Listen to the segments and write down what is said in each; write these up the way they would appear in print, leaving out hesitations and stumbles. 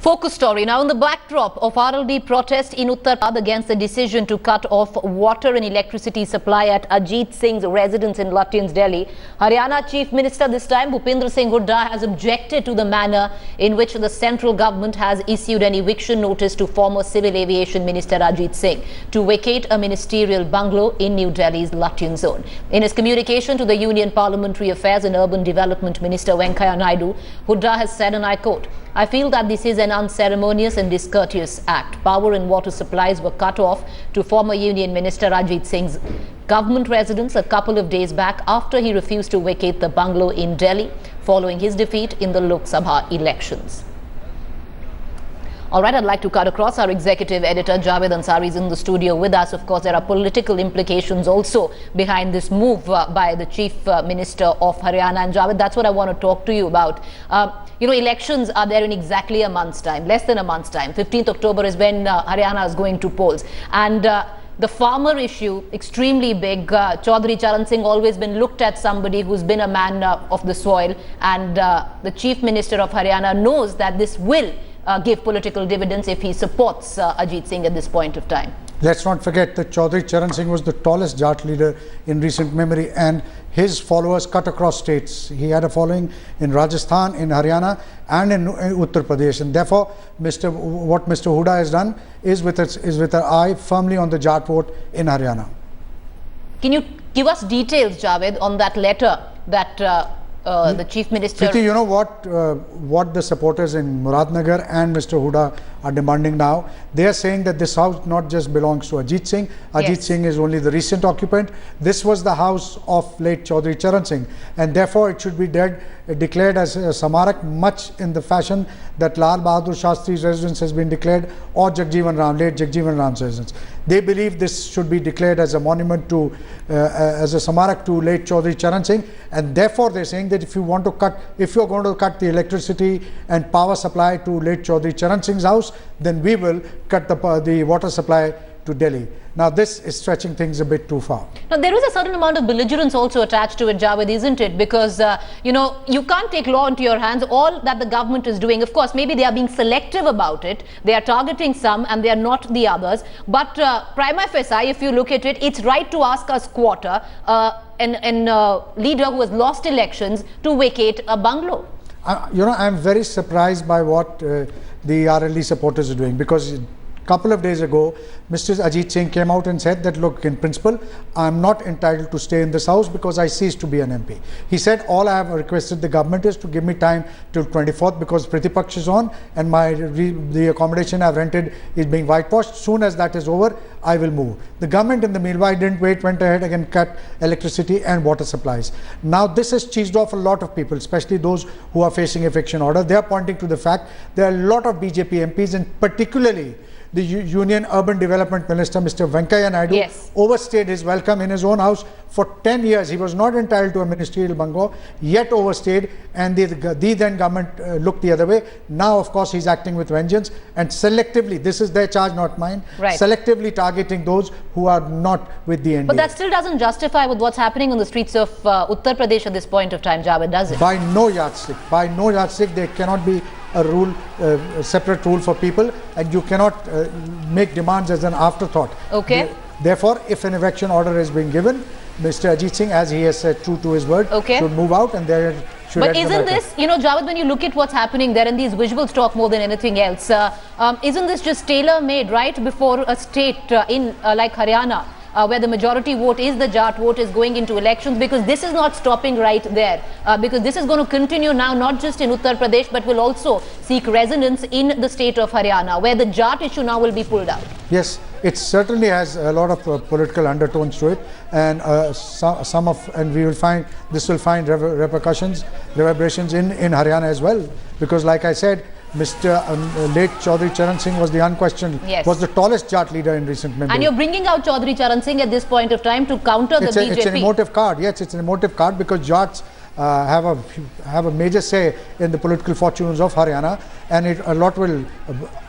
Focus story. Now, in the backdrop of RLD protest in Uttar Pradesh against the decision to cut off water and electricity supply at Ajit Singh's residence in Lutyens, Delhi, Haryana Chief Minister this time, Bhupinder Singh Hooda, has objected to the manner in which the central government has issued an eviction notice to former Civil Aviation Minister Ajit Singh to vacate a ministerial bungalow in New Delhi's Lutyens zone. In his communication to the Union Parliamentary Affairs and Urban Development Minister Venkaiah Naidu, Hooda has said, and I quote, "I feel that this is an unceremonious and discourteous act. Power and water supplies were cut off to former Union Minister Ajit Singh's government residence a couple of days back after he refused to vacate the bungalow in Delhi following his defeat in the Lok Sabha elections." All right, I'd like to cut across. Our executive editor Javed Ansari is in the studio with us. Of course, there are political implications also behind this move by the Chief Minister of Haryana. And Javed, that's what I want to talk to you about. Elections are there in exactly a month's time, less than a month's time. 15th October is when Haryana is going to polls. And the farmer issue, extremely big. Chaudhry Charan Singh always been looked at somebody who's been a man of the soil. And the Chief Minister of Haryana knows that this will give political dividends if he supports Ajit Singh at this point of time. Let's not forget that Chaudhry Charan Singh was the tallest Jat leader in recent memory, and his followers cut across states. He had a following in Rajasthan, in Haryana and in Uttar Pradesh, and therefore what Mr. Hooda has done is with an eye firmly on the Jat vote in Haryana. Can you give us details, Javed, on that letter that the Chief Minister... Preeti, you know what the supporters in Muradnagar and Mr. Hooda are demanding now? They are saying that this house not just belongs to Ajit Singh. Ajit Singh is only the recent occupant. This was the house of late Chaudhry Charan Singh, and therefore it should be declared as a Samarak, much in the fashion that Lal Bahadur Shastri's residence has been declared, or late Jagjeevan Ram's residence. They believe this should be declared as a monument to, as a Samarak to late Chaudhry Charan Singh, and therefore they're saying that if you're going to cut the electricity and power supply to late Chaudhry Charan Singh's house, then we will cut the water supply to Delhi. Now this is stretching things a bit too far. Now there is a certain amount of belligerence also attached to it, Javed, isn't it? Because you can't take law into your hands. All that the government is doing, of course, maybe they are being selective about it. They are targeting some and they are not the others. But prima facie, if you look at it, it's right to ask a squatter, a leader who has lost elections, to vacate a bungalow. I'm very surprised by what the RLD supporters are doing, because couple of days ago, Mr. Ajit Singh came out and said that, look, in principle, I'm not entitled to stay in this house because I ceased to be an MP. He said, all I have requested the government is to give me time till 24th because Pratipaksh is on and the accommodation I've rented is being whitewashed. Soon as that is over, I will move. The government in the meanwhile didn't wait, went ahead and cut electricity and water supplies. Now this has cheesed off a lot of people, especially those who are facing eviction order. They are pointing to the fact there are a lot of BJP MPs, and particularly the Union Urban Development Minister, Mr. Venkaiah Naidu, overstayed his welcome in his own house for 10 years. He was not entitled to a ministerial bungalow, yet overstayed, and the then government looked the other way. Now, of course, he's acting with vengeance and selectively, this is their charge, not mine, selectively targeting those who are not with the NDA. But that still doesn't justify with what's happening on the streets of Uttar Pradesh at this point of time, Javed, does it? By no yardstick. By no yardstick, there cannot be a rule, a separate rule for people, and you cannot make demands as an afterthought. Okay. Therefore, if an eviction order is being given, Mr. Ajit Singh, as he has said, true to his word, should move out, and there should... But isn't this, Javed, when you look at what's happening there, and these visuals talk more than anything else, isn't this just tailor-made right before a state like Haryana, where the majority vote is the Jat vote, is going into elections? Because this is not stopping right there, because this is going to continue now, not just in Uttar Pradesh, but will also seek resonance in the state of Haryana, where the Jat issue now will be pulled out. Yes, it certainly has a lot of political undertones to it, and and we will find this will find reverberations in Haryana as well, because like I said, Mr. Late Chaudhry Charan Singh was the unquestioned, was the tallest Jat leader in recent memory. And you're bringing out Chaudhry Charan Singh at this point of time to counter the BJP. It's an emotive card. Yes, it's an emotive card because Jats have a major say in the political fortunes of Haryana, and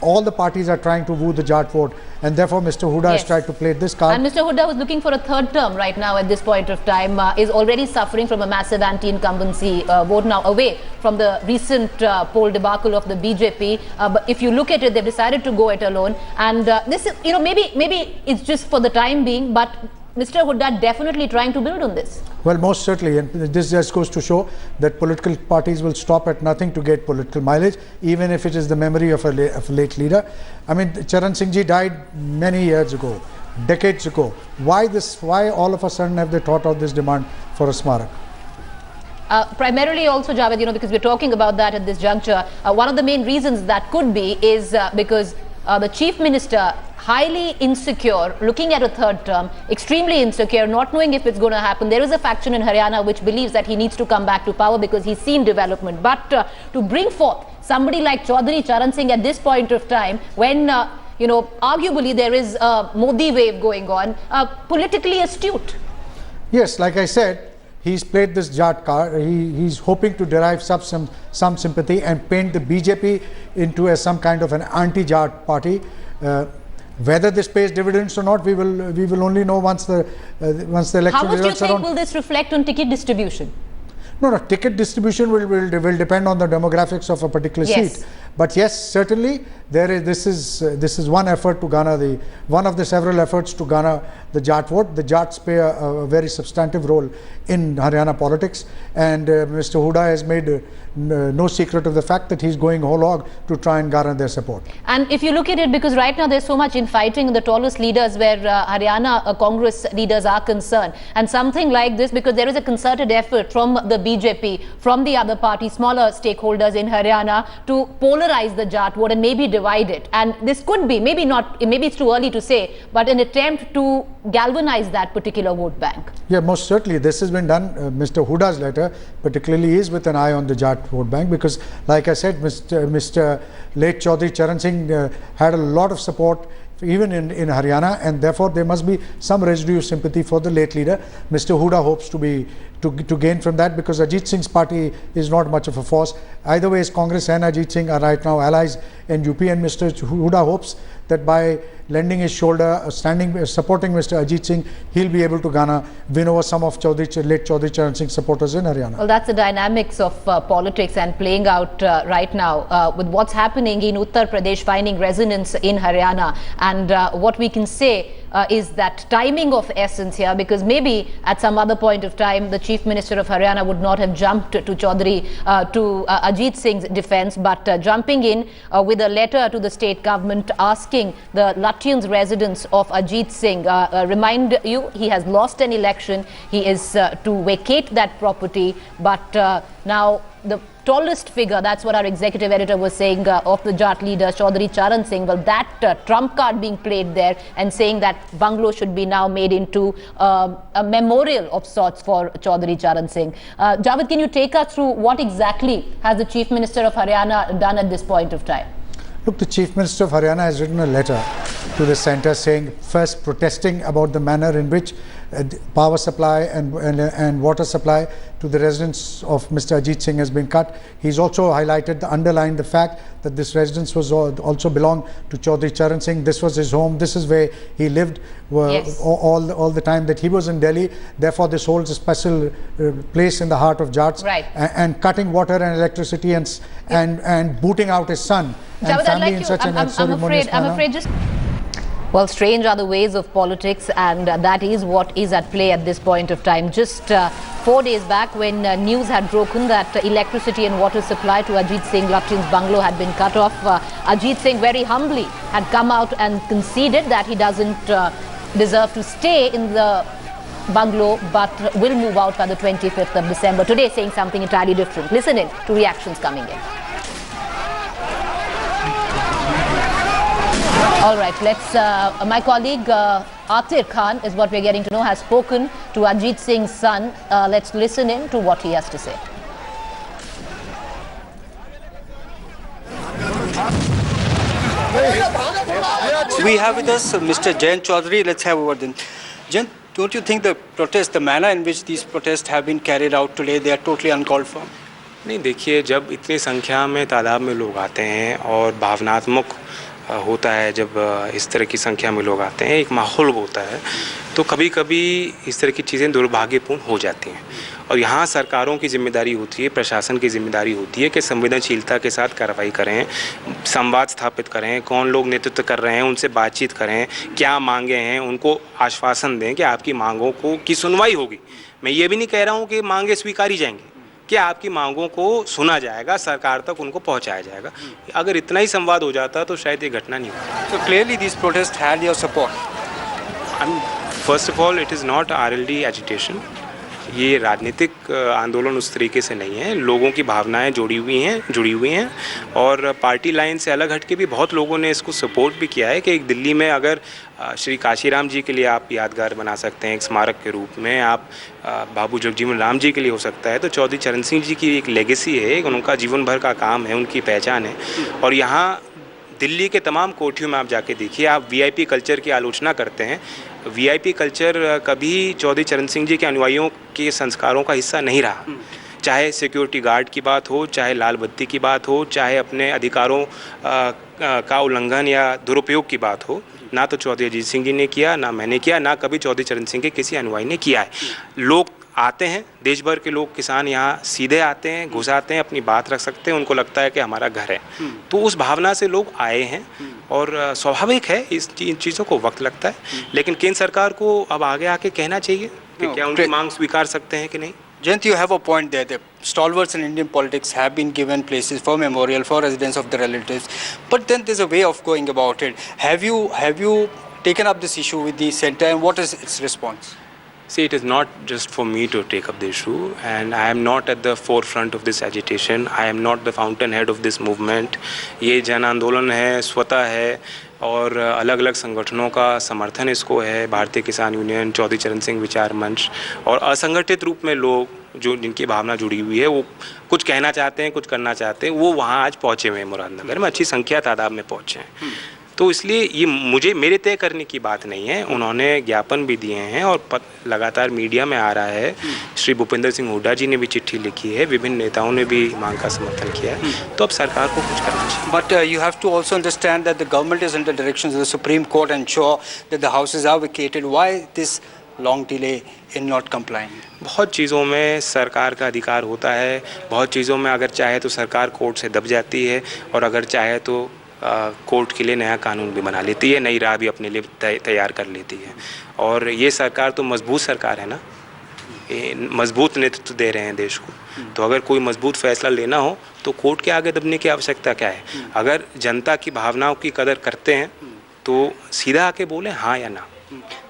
all the parties are trying to woo the Jat vote, and therefore Mr. Hooda has tried to play this card. And Mr. Hooda was looking for a third term right now at this point of time, is already suffering from a massive anti-incumbency vote now, away from the recent poll debacle of the BJP. But if you look at it, they've decided to go it alone, and this is, maybe it's just for the time being, but Mr. Hooda definitely trying to build on this. Well, most certainly, and this just goes to show that political parties will stop at nothing to get political mileage, even if it is the memory of a late leader. I mean, Charan Singh ji died many years ago, decades ago. Why all of a sudden have they thought of this demand for a smarak? Primarily also, Javed, because we're talking about that at this juncture, one of the main reasons that could be is because the Chief Minister, highly insecure, looking at a third term, extremely insecure, not knowing if it's going to happen. There is a faction in Haryana which believes that he needs to come back to power because he's seen development. But to bring forth somebody like Chaudhary Charan Singh at this point of time, when arguably there is a Modi wave going on, politically astute. Yes, like I said, he's played this Jat card. He's hoping to derive some sympathy and paint the BJP into as some kind of an anti-Jat party. Whether this pays dividends or not, we will only know once the election results are on. How much do you think will this reflect on ticket distribution? No, ticket distribution will depend on the demographics of a particular seat. But yes, certainly this is one effort to garner one of the several efforts to garner the Jat vote. The Jats play a very substantive role in Haryana politics, and Mr. Hooda has made no secret of the fact that he's going whole hog to try and garner their support. And if you look at it, because right now there's so much infighting in the tallest leaders where Haryana Congress leaders are concerned, and something like this, because there is a concerted effort from the BJP, from the other party, smaller stakeholders in Haryana, to polarize the Jat vote and maybe divide it. And this could be, maybe it's too early to say, but an attempt to galvanize that particular vote bank. Yeah, most certainly. This has been done. Mr. Hooda's letter particularly is with an eye on the Jat vote bank, because like I said, Mr. late Chaudhary Charan Singh had a lot of support even in Haryana, and therefore there must be some residue of sympathy for the late leader. Mr. Hooda hopes to gain from that, because Ajit Singh's party is not much of a force. Either way, Congress and Ajit Singh are right now allies in UP, and Mr. Hooda hopes that by lending his shoulder, supporting Mr. Ajit Singh, he'll be able to win over some of late Chaudhary Charan Singh supporters in Haryana. Well, that's the dynamics of politics and playing out right now with what's happening in Uttar Pradesh finding resonance in Haryana. And what we can say is that timing of essence here, because maybe at some other point of time the Chief Minister of Haryana would not have jumped to Ajit Singh's defense, but jumping in with a letter to the state government asking the Lutyens residents of Ajit Singh, remind you, he has lost an election, he is to vacate that property, but now the tallest figure, that's what our executive editor was saying, of the Jat leader, Chaudhary Charan Singh, well, that trump card being played there and saying that bungalow should be now made into a memorial of sorts for Chaudhary Charan Singh. Javed, can you take us through what exactly has the Chief Minister of Haryana done at this point of time? Look, the Chief Minister of Haryana has written a letter to the centre saying, first protesting about the manner in which power supply and water supply to the residents of Mr. Ajit Singh has been cut. He's also underlined the fact that this residence was also belonged to Chaudhary Charan Singh. This was his home. This is where he lived all the time that he was in Delhi. Therefore, this holds a special place in the heart of Jats. Right. And cutting water and electricity and booting out his son and family in such an unceremonious manner. I'm afraid well, strange are the ways of politics, and that is what is at play at this point of time. Just 4 days back, when news had broken that electricity and water supply to Ajit Singh Lutyens' bungalow had been cut off, Ajit Singh very humbly had come out and conceded that he doesn't deserve to stay in the bungalow, but will move out by the 25th of December. Today saying something entirely different. Listen in to reactions coming in. All right, let's, my colleague Atir Khan is what we're getting to know, has spoken to Ajit Singh's son. Let's listen in to what he has to say. We have with us Mr. Jain Chaudhary. Let's have a word then. Jain, don't you think the protest, the manner in which these protests have been carried out today, they are totally uncalled for? नहीं, देखिए, जब इतनी संख्या में तादाद में लोग आते हैं और भावनात्मक होता है, जब इस तरह की संख्या में लोग आते हैं, एक माहौल होता है, तो कभी कभी इस तरह की चीज़ें दुर्भाग्यपूर्ण हो जाती हैं। और यहाँ सरकारों की जिम्मेदारी होती है, प्रशासन की जिम्मेदारी होती है कि संवेदनशीलता के साथ कार्रवाई करें, संवाद स्थापित करें, कौन लोग नेतृत्व कर रहे हैं उनसे बातचीत करें, क्या मांगे हैं उनको आश्वासन दें कि आपकी मांगों की सुनवाई होगी। मैं ये भी नहीं कह रहा हूँ कि मांगे स्वीकारी जाएंगी, कि आपकी मांगों को सुना जाएगा, सरकार तक उनको पहुंचाया जाएगा। अगर इतना ही संवाद हो जाता तो शायद ये घटना नहीं होती। So clearly these protests had your support. First of all, it is not RLD agitation. ये राजनीतिक आंदोलन उस तरीके से नहीं है। लोगों की भावनाएं जुड़ी हुई हैं और पार्टी लाइन से अलग हट के भी बहुत लोगों ने इसको सपोर्ट भी किया है कि एक दिल्ली में अगर श्री काशीराम जी के लिए आप यादगार बना सकते हैं एक स्मारक के रूप में, आप बाबू जगजीवन राम जी के लिए हो सकता है, तो चौधरी चरण सिंह जी की एक लेगेसी है, उनका जीवन भर का काम है, उनकी पहचान है। और यहाँ दिल्ली के तमाम कोठियों में आप जाके देखिए, आप VIP कल्चर की आलोचना करते हैं। VIP कल्चर कभी चौधरी चरण सिंह जी के अनुयायियों के संस्कारों का हिस्सा नहीं रहा। चाहे सिक्योरिटी गार्ड की बात हो, चाहे लाल बत्ती की बात हो, चाहे अपने अधिकारों का उल्लंघन या दुरुपयोग की बात हो, ना तो चौधरी अजीत सिंह जी ने किया, ना मैंने किया, ना कभी चौधरी चरण सिंह के किसी अनुयायी ने किया है। लोग आते हैं, देश भर के लोग, किसान यहाँ सीधे आते हैं, घुस आते हैं, अपनी बात रख सकते हैं, उनको लगता है कि हमारा घर है। तो उस भावना से लोग आए हैं और स्वाभाविक है, इन चीज़ों को वक्त लगता है। लेकिन केंद्र सरकार को अब आगे आके कहना चाहिए कि क्या उनकी मांग स्वीकार सकते हैं कि नहीं। Jayant, you have a point there. The stalwarts in Indian politics have been given places for memorial, for residence of the relatives. But then there's a way of going about it. Have you taken up this issue with the centre, and what is its response? See, it is not just for me to take up the issue, and I am not at the forefront of this agitation. I am not the fountainhead of this movement. ये जन आंदोलन है, स्वतः है, और अलग अलग संगठनों का समर्थन इसको है, भारतीय किसान यूनियन, चौधरी चरण सिंह विचार मंच, और असंगठित रूप में लोग जो जिनकी भावना जुड़ी हुई है, वो कुछ कहना चाहते हैं, कुछ करना चाहते हैं, वो वहाँ आज पहुँचे हुए हैं। मुरादनगर में अच्छी संख्या तादाद में पहुँचे हैं। तो इसलिए ये मेरे तय करने की बात नहीं है। उन्होंने ज्ञापन भी दिए हैं और लगातार मीडिया में आ रहा है। श्री भूपिंदर सिंह हुड्डा जी ने भी चिट्ठी लिखी है, विभिन्न नेताओं ने भी मांग का समर्थन किया है। तो अब सरकार को कुछ करना चाहिए। But you have to also understand that the government is under directions of the Supreme Court and ensure that the houses are vacated. Why this long delay in not complying? बहुत चीज़ों में सरकार का अधिकार होता है, बहुत चीज़ों में अगर चाहे तो सरकार कोर्ट से दब जाती है, और अगर चाहे तो कोर्ट के लिए नया कानून भी बना लेती है, नई राह भी अपने लिए तैयार कर लेती है। और ये सरकार तो मजबूत सरकार है ना, मजबूत नेतृत्व दे रहे हैं देश को। तो अगर कोई मजबूत फैसला लेना हो तो कोर्ट के आगे दबने की आवश्यकता क्या है। अगर जनता की भावनाओं की कदर करते हैं तो सीधा आके बोले हाँ या ना।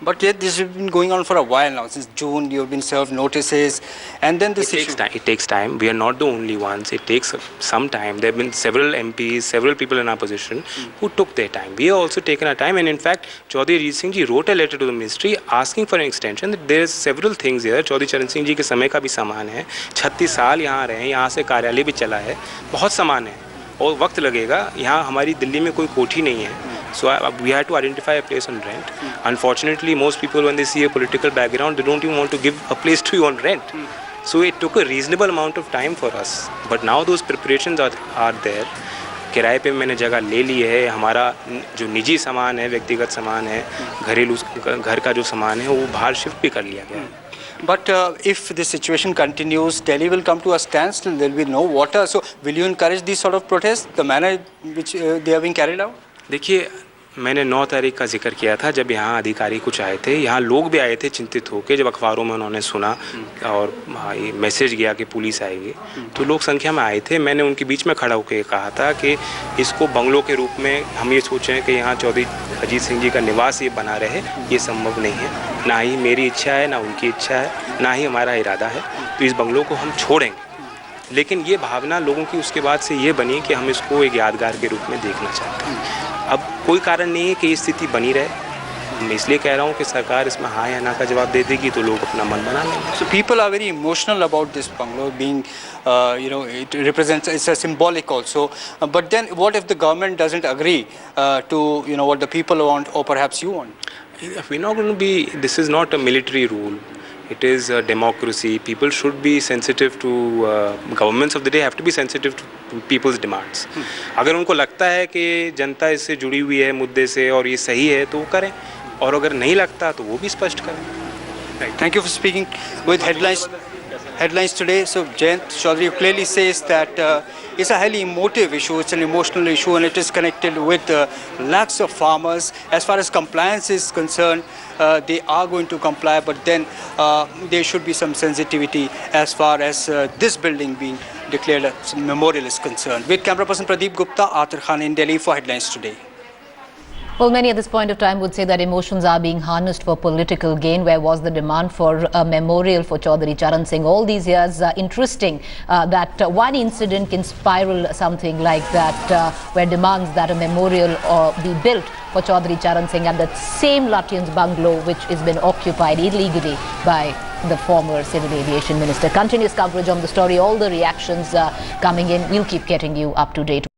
But yet this has been going on for a while now. Since June, you have been served notices, and then this issue. It takes time. We are not the only ones. It takes some time. There have been several MPs, several people in our position who took their time. We have also taken our time, and in fact, Chaudhary Ajit Singh ji wrote a letter to the ministry asking for an extension. That there is several things here. Chaudhary Charan Singh ji के समय का भी सामान है, 36 साल यहाँ रहे हैं, यहाँ से कार्यालय भी चला है, बहुत सामान है और वक्त लगेगा। यहाँ हमारी दिल्ली में कोई कोठी नहीं है, so we had to identify a place on rent. Unfortunately, most people when they see a political background, they don't even want to give a place to you on rent. So it took a reasonable amount of time for us. But now those preparations are there. किराए पे मैंने जगह ले ली है, हमारा जो निजी सामान है, व्यक्तिगत सामान है, घरेलू घर का जो सामान है, वो बाहर शिफ्ट भी कर लिया गया है। But if this situation continues, Delhi will come to a standstill. There will be no water. So will you encourage these sort of protests, the manner which they are being carried out? देखिए, मैंने 9 तारीख का जिक्र किया था जब यहाँ अधिकारी कुछ आए थे, यहाँ लोग भी आए थे चिंतित होकर। जब अखबारों में उन्होंने सुना और मैसेज गया कि पुलिस आएगी, तो लोग संख्या में आए थे। मैंने उनके बीच में खड़ा होकर कहा था कि इसको बंगलों के रूप में हम ये सोचें कि यहाँ चौधरी अजीत सिंह जी का निवास ये बना रहे, ये संभव नहीं है। ना ही मेरी इच्छा है, ना उनकी इच्छा है, ना ही हमारा इरादा है। तो इस बंगलों को हम छोड़ेंगे। लेकिन ये भावना लोगों की उसके बाद से ये बनी कि हम इसको एक यादगार के रूप में देखना चाहते हैं। अब कोई कारण नहीं है कि ये स्थिति बनी रहे। मैं इसलिए कह रहा हूँ कि सरकार इसमें हाँ या ना का जवाब दे देगी तो लोग अपना मन बना लेंगे। So people are very emotional about this bungalow being, it represents, it's a symbolic also. But then what if the government doesn't agree to, what the people want or perhaps you want? We're not going to be, this is not a military rule. It is a democracy. People should be sensitive to, governments of the day have to be sensitive to people's demands. अगर उनको लगता है कि जनता इससे जुड़ी हुई है मुद्दे से और ये सही है तो वो करें, और अगर नहीं लगता तो वो भी स्पष्ट करें. Thank you for speaking with headlines today. So Jayant Chaudhary clearly says that it's a highly emotive issue, it's an emotional issue, and it is connected with lakhs of farmers. As far as compliance is concerned, they are going to comply, but then there should be some sensitivity as far as this building being declared a memorial is concerned. With camera person Pradeep Gupta, Athar Khan in Delhi for Headlines Today. Well, many at this point of time would say that emotions are being harnessed for political gain. Where was the demand for a memorial for Chaudhary Charan Singh all these years? Interesting that one incident can spiral something like that, where demands that a memorial be built for Chaudhary Charan Singh at that same Lutyens bungalow which has been occupied illegally by the former Civil Aviation Minister. Continuous coverage on the story, all the reactions coming in. We'll keep getting you up to date.